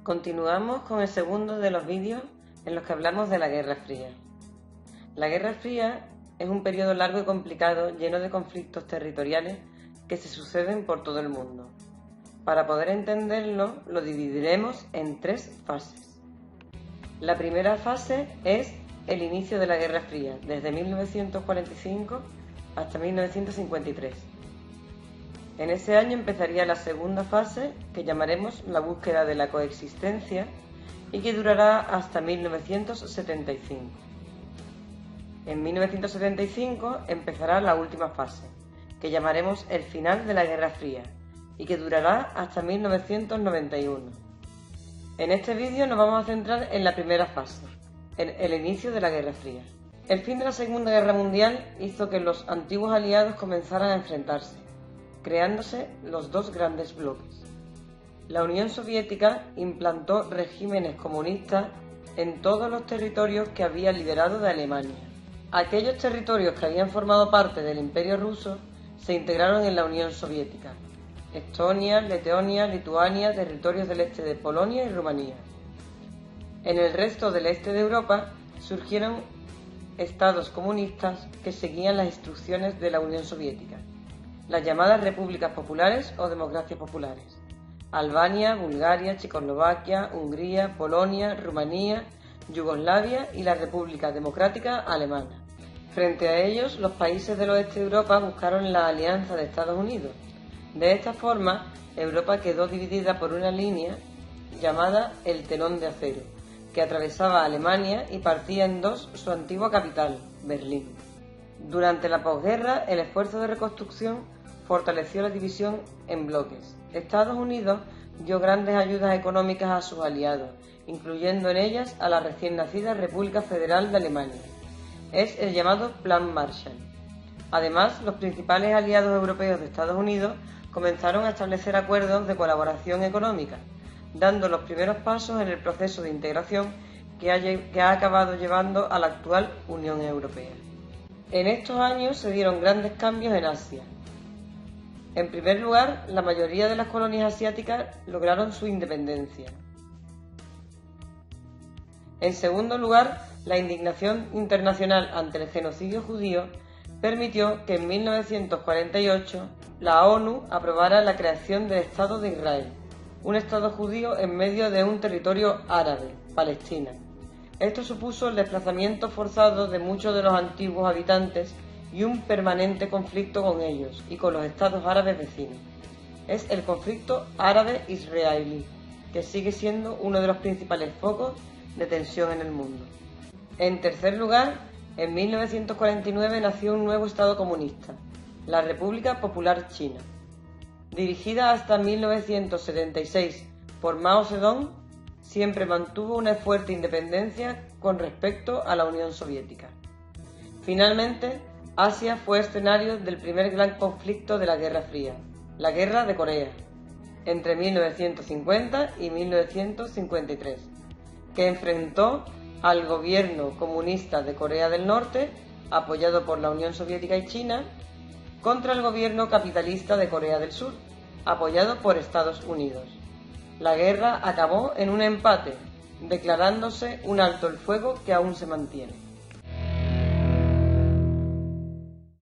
Continuamos con el segundo de los vídeos en los que hablamos de la Guerra Fría. La Guerra Fría es un periodo largo y complicado lleno de conflictos territoriales que se suceden por todo el mundo. Para poder entenderlo, lo dividiremos en tres fases. La primera fase es el inicio de la Guerra Fría, desde 1945 hasta 1953. En ese año empezaría la segunda fase, que llamaremos la búsqueda de la coexistencia, y que durará hasta 1975. En 1975 empezará la última fase, que llamaremos el final de la Guerra Fría, y que durará hasta 1991. En este vídeo nos vamos a centrar en la primera fase, en el inicio de la Guerra Fría. El fin de la Segunda Guerra Mundial hizo que los antiguos aliados comenzaran a enfrentarse, creándose los dos grandes bloques. La Unión Soviética implantó regímenes comunistas en todos los territorios que había liberado de Alemania. Aquellos territorios que habían formado parte del Imperio ruso se integraron en la Unión Soviética: Estonia, Letonia, Lituania, territorios del este de Polonia y Rumanía. En el resto del este de Europa surgieron estados comunistas que seguían las instrucciones de la Unión Soviética, las llamadas repúblicas populares o democracias populares: Albania, Bulgaria, Checoslovaquia, Hungría, Polonia, Rumanía, Yugoslavia y la República Democrática Alemana. Frente a ellos, los países del oeste de Europa buscaron la alianza de Estados Unidos. De esta forma, Europa quedó dividida por una línea llamada el Telón de Acero, que atravesaba Alemania y partía en dos su antigua capital, Berlín. Durante la posguerra, el esfuerzo de reconstrucción fortaleció la división en bloques. Estados Unidos dio grandes ayudas económicas a sus aliados, incluyendo en ellas a la recién nacida República Federal de Alemania. Es el llamado Plan Marshall. Además, los principales aliados europeos de Estados Unidos comenzaron a establecer acuerdos de colaboración económica, dando los primeros pasos en el proceso de integración que ha acabado llevando a la actual Unión Europea. En estos años se dieron grandes cambios en Asia. En primer lugar, la mayoría de las colonias asiáticas lograron su independencia. En segundo lugar, la indignación internacional ante el genocidio judío permitió que en 1948 la ONU aprobara la creación del Estado de Israel, un Estado judío en medio de un territorio árabe, Palestina. Esto supuso el desplazamiento forzado de muchos de los antiguos habitantes y un permanente conflicto con ellos y con los estados árabes vecinos. Es el conflicto árabe-israelí, que sigue siendo uno de los principales focos de tensión en el mundo. En tercer lugar, en 1949 nació un nuevo Estado comunista, la República Popular China. Dirigida hasta 1976 por Mao Zedong, siempre mantuvo una fuerte independencia con respecto a la Unión Soviética. Finalmente, Asia fue escenario del primer gran conflicto de la Guerra Fría, la Guerra de Corea, entre 1950 y 1953, que enfrentó al gobierno comunista de Corea del Norte, apoyado por la Unión Soviética y China, contra el gobierno capitalista de Corea del Sur, apoyado por Estados Unidos. La guerra acabó en un empate, declarándose un alto el fuego que aún se mantiene.